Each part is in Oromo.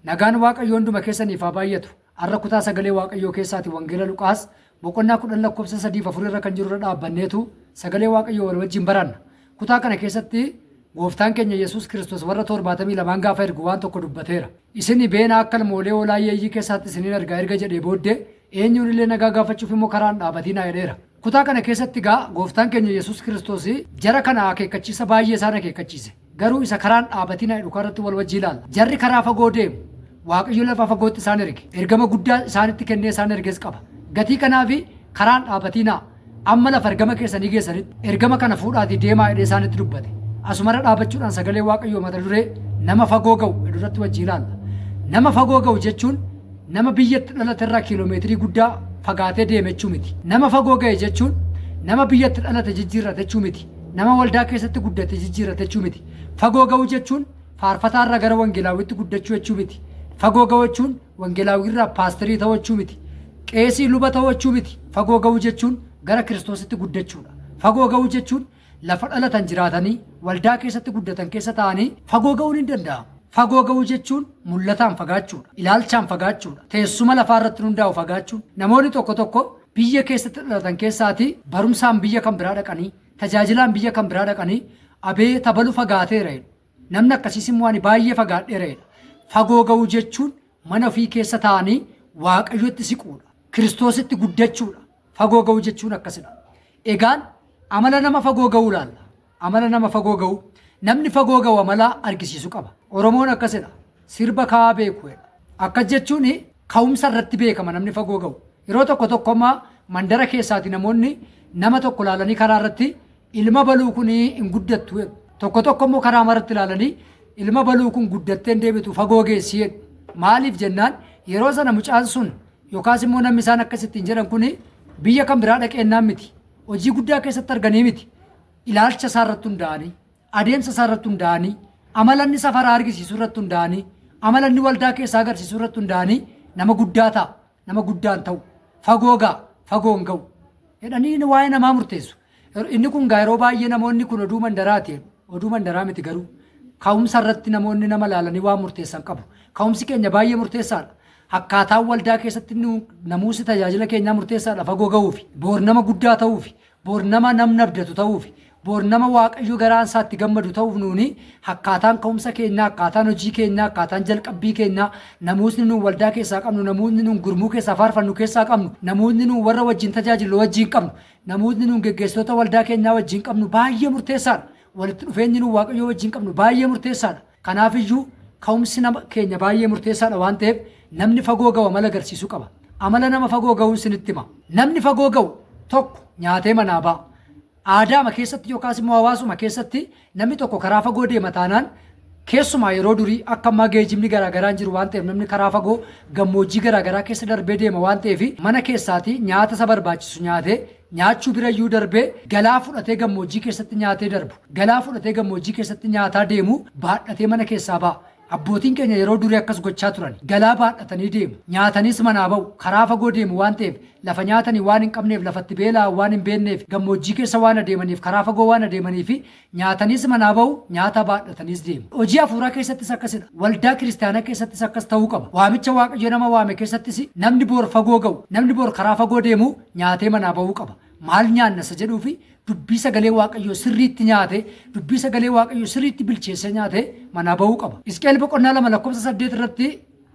Nagaan Waaqayyoo hunduma keessaniif haa baay'atu. Har'a kutaa sagalee Waaqayyoo keessaati Wangeela Luqaas boqonnaa 10 lakkoofsa 3-4 irra kan jirurra dhaabbanneetu sagalee Waaqayyoo wal wajjin baranna. Kutaa kana keessatti Gooftaan keenya Yesuus Kiristoos warra 72 gaafa ergu waan tokko dubbateera. Isin beena akka ilmoolee hoolaa yeeyyii keessaatti isiniin erga jedhee booddee eenyuun illee nagaa gaafachuuf immoo karaan dhaabatinaa jedheera. Kutaa kana keessatti gaa Gooftaan keenya Yesuus Kiristoos jara kana akeekkachiisa baay'ee isaan akeekkachiise. Garuu isa karaan dhaabatinaa jedhu irratti wal wajjii ilaalla. Jarri karaa fagoo deemu. Waaqayyo lafa fagootti isaan erge. Ergama guddaa isaanitti kennee isaan erges qaba. Gatii kanaaf karaan dhaabatinaa amma lafa ergama keessanii geessanitti ergama kana fuudhaatii deemaa jedhee isaanitti dubbate. Asumarra dhaabachuudhaan sagalee Waaqayyoo mata duree nama fagoo ga'u irratti wajjii ilaalla. Nama fagoo ga'u jechuun nama biyyatti dhalate irraa kiiloomeetirii guddaa fagaatee deeme jechuu miti. Nama fagoo ga'e jechuun nama biyyatti dhalate jijjiirrate jechuu miti. Nama waldaa keessatti guddate jijjiirrate jechuu miti. Fagoo ga'u jechuun faarfataarraa gara wangeelaawitti guddachuu jechuu miti. Fagoo ga'u jechuun wangeelaawirraa paasterii ta'uu jechuu miti. Qeesii luba ta'uu jechuu miti. Fagoo ga'u jechuun gara Kiristoositti guddachuudha. Fagoo ga'u jechuun lafa dhalatan jiraatanii waldaa keessatti guddatan keessa ta'anii fagoo ga'uun hin danda'amu. Fagoo ga'u jechuun mul'ataan fagaachuudha. Ilaalchaan fagaachuudha. Teessuma lafaa irratti hundaa'u fagaachuun. Namoonni tokko tokko biyya keessatti dhalatan keessaatii barumsaan biyya kan biraa dhaqanii tajaajilaan biyya kan biraa dhaqanii abee tabalu fagaateera jedhu. Namni akkasiis immoo ani baay'ee fagaadheera jedha. Fagoo ga'u jechuun mana ofii keessa ta'anii Waaqayyotti siquudha. Kiristoositti guddachuudha. Fagoo ga'u jechuun akkasidha. Egaan amala nama fagoo ga'uu ilaalla. Amala nama fagoo ga'u namni fagoo ga'u amala argisiisu qaba. Oromoon akkasidha. Sirba kaa'aa beeku jedha. Akkas jechuun ka'umsa irratti beekama namni fagoo ga'u. Yeroo tokko tokkommaa mandara keessaati namoonni nama tokko ilaalanii karaa irratti ilma baluu kun hin guddattu jedhu. Tokko tokkommoo karaa maratti ilaalanii ilma baluu kun guddattee deebitu fagoo geessi jedhu. Maaliif jennaan yeroo sana mucaan sun yookaas immoo namni isaan akkasittiin jedhan kun biyya kan biraa dhaqeennaan miti. Hojii guddaa keessatti arganii miti. Ilaalcha isaa irratti hundaa'anii, adeemsa isaa irratti hundaa'anii, amalanni safaraa argisiisuu irratti hundaa'anii, amalanni waldaa keessaa agarsiisuu irratti hundaa'anii nama guddaa ta'a, nama guddaan ta'u, fagoo ga'a, fagoo hin ga'u. Jedhanii waa'ee namaa murteessu. Inni kun gaa yeroo baay'ee namoonni kun oduu mandaraati. Oduu mandaraa miti garuu ka'umsa irratti namoonni nama laalanii waan murteessan qabu. Ka'umsi keenya baay'ee murteessaadha. Akkaataan waldaa keessatti namuusi tajaajila keenyaa murteessaadha fagoo ga'uufi. Boor nama guddaa ta'uufi. Boor nama namni abdatu ta'uufi. Boor nama Waaqayyo garaan isaatti gammadu ta'uuf nuuni akkaataan ka'umsa keenyaa, akkaataan hojii keenyaa, akkaataan jalqabbii keenyaa, namoonni nuun waldaa keessaa qabnu, namoonni nuun gurmuu keessaa faarfannu keessaa qabnu, namoonni nuun warra wajjin tajaajilu wajjin qabnu, namoonni nuun geggeessitoota waldaa keenyaa wajjin qabnu baay'ee murteessaadha. Walitti dhufeenyi nuun Waaqayyo wajjin qabnu baay'ee murteessaadha. Kanaafiyyuu ka'umsi nama keenya baay'ee murteessaadha waan ta'eef namni fagoo ga'u amala agarsiisuu qaba. Amala nama fagoo ga'uun sinitti hima. Namni fagoo ga'u tokko nyaatee manaa ba'a. Aadaama keessatti yookaas immoo hawaasuma keessatti namni tokko karaa fagoo deema taanaan keessumaa yeroo durii akka ammaa geejjibni garaagaraan jiru waan ta'eef namni karaa fagoo gammoojjii garaagaraa keessa darbee deema waan ta'eef mana keessaatii nyaata isa barbaachisu nyaatee nyaachuu birayyuu darbee galaa fudhatee gammoojjii keessatti nyaatee darbu. Galaa fudhatee gammoojjii keessatti nyaataa deemu baadhatee mana keessaa ba'a. Abbootiin keenya yeroo durii akkas gochaa turan. Galaa baadhatanii deemu. Nyaatanis manaa ba'u. Karaa fagoo deemu waan ta'eef lafa nyaatanii waan hin qabneef lafatti beelaa waan hin beekneef gammoojjii keessa waan adeemaniif karaa fagoo waan adeemaniif nyaatanis manaa ba'u nyaata baadhatanis deemu. Hojii hafuuraa keessattis akkasidha. Waldaa kiristaanaa keessattis akkas ta'uu qaba. Waamicha Waaqayyo nama waame keessattis namni boor fagoo ga'u namni boor karaa fagoo deemu nyaatee manaa ba'uu qaba. Maal nyaannasa jedhuufi dubbii sagalee Waaqayyoo sirriitti nyaate dubbii sagalee Waaqayyoo sirriitti bilcheessee nyaate manaa ba'uu qaba. Hisqeel boqonnaa 2 lakkoofsa 8 irratti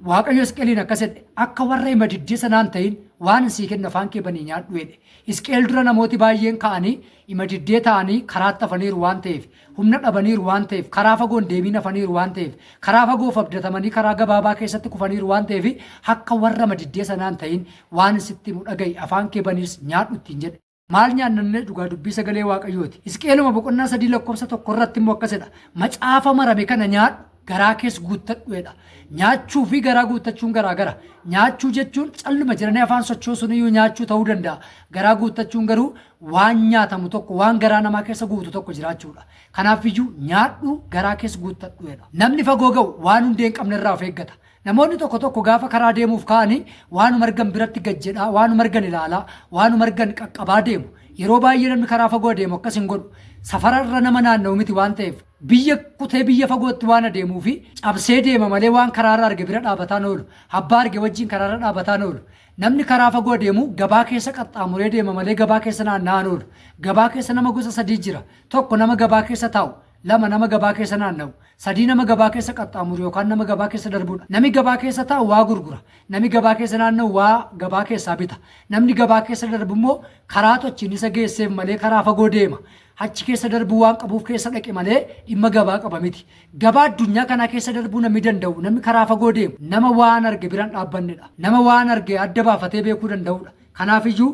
Waaqayyo Hisqeeliin akkas jedhe akka warra hima diddee sanaan ta'in waan sii kennu afaan kee banii nyaadhu jedhe. Hisqeel dura namooti baay'een ka'anii hima diddee ta'anii karaatti hafaniiru waan ta'eef humna dhabaniiru waan ta'eef karaa fagoon deebiin hafaniiru waan ta'eef karaa fagoof abdatamanii karaa gabaabaa keessatti kufaniiru waan ta'eef akka warra hima diddee sanaan ta'in waan sitti nu dhaga'i afaan kee baniis nyaadhu ittiin jedhe. Maal nyaannannee dhugaa dubbii sagalee Waaqayyooti. Hisqeeluma boqonnaa 3 lakkoofsa 1 irratti immoo akkasidha. Macaafa marame kana nyaadhu garaa kees guuttadhu jedha. Nyaachuu fi garaa guuttachuun garaagara. Nyaachuu jechuun calluma jiranii afaan sochoosuun iyyuu nyaachuu ta'uu danda'a. Garaa guuttachuun garuu waan nyaatamu tokko waan garaa namaa keessa guutu tokko jiraachuudha. Kanaafiyyuu nyaadhu garaa kees guuttadhu jedha. Namni fagoo ga'u waan hundee hin qabne irraa of eeggata. Namoonni tokko tokko gaafa karaa deemuuf ka'anii waanuma argan biratti gajjedhaa, waanuma argan ilaalaa, waanuma argan qaqqabaa deemu. Yeroo baay'ee namni karaa fagoo deemu akkas hin godhu. Safararra nama naanna'u miti waan ta'eef biyya kutee biyya fagootti waan adeemuu fi cabsee deema malee waan karaarra arge bira dhaabataan oolu abbaa arge wajjin karaarra dhaabataan oolu namni karaa fagoo adeemu gabaa keessa qaxxaamuree deema malee gabaa keessa naanna'an oolu gabaa keessa nama gosa sadii jira tokko nama gabaa keessa taa'u lama nama gabaa keessa naanna'u sadii nama gabaa keessa qaxxaamuru yookaan nama gabaa keessa darbudha namni gabaa keessa taa'u waa gurgura namni gabaa keessa naanna'u waa gabaa keessaa bita namni gabaa keessa darbu immoo karaa tochiin isa geesseef malee karaa fagoo deema achi keessa darbuu waan qabuuf keessa dhaqe malee dhimma gabaa qaba miti gabaa addunyaa kanaa keessa darbuu namni danda'u namni karaa fagoo deemu nama waan arge biraan dhaabbannedha nama waan arge adda baafatee beekuu danda'udha kanaafiyyuu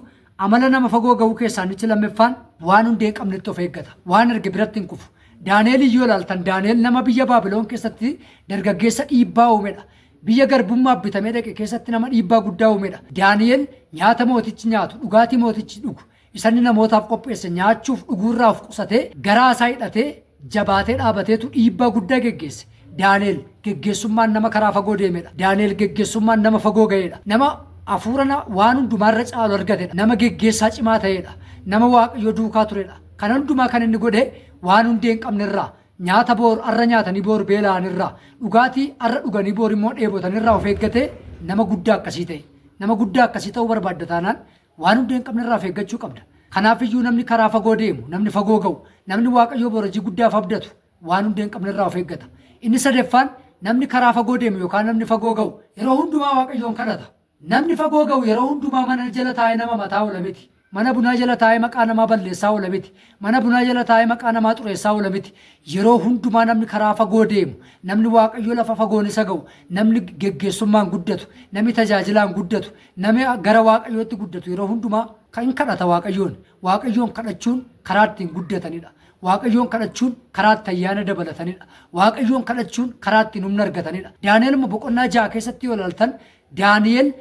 amala nama fagoo ga'uu keessaanichi lammeeffaan waan hundee hin qabnetti of eeggata waan arge biratti hin kufu Daaneel iyyoo ilaaltan Daaneel nama biyya Baabiloon keessatti dargaggeessa dhiibbaa uumedha. Biyya garbummaa bitamee dhaqe keessatti nama dhiibbaa guddaa uumedha. Daaneel nyaata mootichi nyaatu, dhugaatii mootichi dhugu, isanni namootaaf qopheesse nyaachuuf dhuguurraa of qusatee garaa isaa hidhatee jabaatee dhaabateetu dhiibbaa guddaa geggeesse. Daaneel geggeessummaan nama karaa fagoo deemedha. Daaneel geggeessummaan nama fagoo ga'edha. Nama hafuura waan hundumaarra caalu argatedha. Nama geggeessaa cimaa ta'edha. Nama waaqayyo duukaa turedha. Kana hundumaa kan inni godhe waan hundee hin qabnerraa nyaata boor arra nyaatanii boor beela'anirraa dhugaatii arra dhuganii boor immoo dheebotanirraa of eeggatee nama guddaa akkasii ta'e nama guddaa akkasii ta'uu barbaadda taanaan waan hundee hin qabnerraa of eeggachuu qabda. Kanaafiyyuu namni karaa fagoo deemu namni fagoo ga'u namni waaqayyoo borojii guddaaf abdatu waan hundee hin qabnerraa of eeggata. Inni sadeeffaan namni karaa fagoo deemu yookaan namni fagoo ga'u yeroo hundumaa waaqayyoon kadhata. Namni fagoo ga'u yeroo hundumaa mana jala taa'ee nama mataa oola miti. Mana bunaa jala taa'ee maqaa namaa balleessaa oola miti. Mana bunaa jala taa'ee maqaa namaa xureessaa oola miti. Yeroo hundumaa namni karaa fagoo deemu, namni waaqayyoo lafa fagoon isa ga'u, namni geggeessummaan guddatu, namni tajaajilaan guddatu, namni gara waaqayyootti guddatu yeroo hundumaa kan kadhata waaqayyoon. Waaqayyoon kadhachuun karaa ittiin guddatanidha. Waaqayyoon kadhachuun karaa itti ayyaana dabalatanidha. Waaqayyoon kadhachuun karaa ittiin humna argatanidha. Daaneel boqonnaa 6 keessatti yoo ilaaltan Daaneel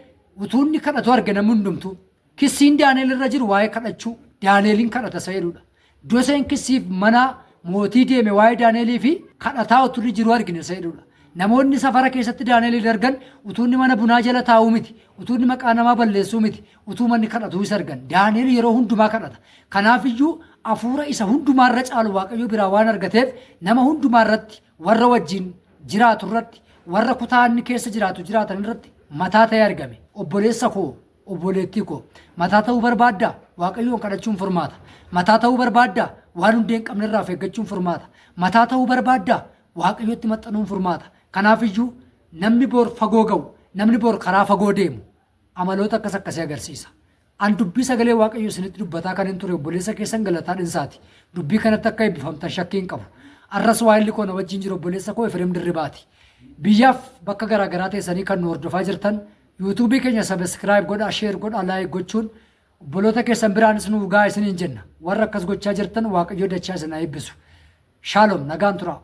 utuu inni kadhatu arge namni hundumtuu. Kissiin Daaneel irra jiru waa'ee kadhachuu Daaneeliin kadhata isa jedhudha. Doseen kissiif mana mootii deeme waa'ee Daaneelii fi kadhataa utuu jiru argine isa jedhudha. Namoonni safara keessatti Daaneelii argan utuu inni mana bunaa jala taa'uu miti, utuu inni maqaa namaa balleessuu miti, utuu manni kadhatuu isa argan. Daaneel yeroo hundumaa kadhata. Kanaafiyyuu hafuura isa hundumaarra caalu waaqayyo biraa waan argateef nama hundumaarratti warra wajjin jiraatu irratti warra kutaa inni keessa jiraatan irratti mataa ta'ee argame. Obboleessa koo obboleettii koo mataa ta'uu barbaaddaa waaqayyoon kadhachuun furmaata. Mataa ta'uu barbaaddaa waan hundee hin qabnerraa of eeggachuun furmaata. Mataa ta'uu barbaaddaa waaqayyotti maxxanuun furmaata. Kanaafiyyuu namni boor fagoo ga'u namni boor karaa fagoo deemu amaloota akkasii agarsiisa. An dubbii sagalee waaqayyo isinitti dubbataa kan hin ture obboleessa keessan Galataa Dinsaati. Dubbii kanatti akka eebbifamtan shakkii hin qabu. Arras waa'illi koo na wajjin jiru obboleessa koo Efreem Dirribaati. Biyyaaf bakka garaagaraa teessanii kan nu hordofaa jirtan YouTube keenya subscribe godhaa, share godhaa, like gochuun obboloota keessan biraanis nu gahaa isiniin jenna. Warra akkas gochaa jirtan waaqayyo dachaa isin haa eebbisu. Shalom nagaan turaa.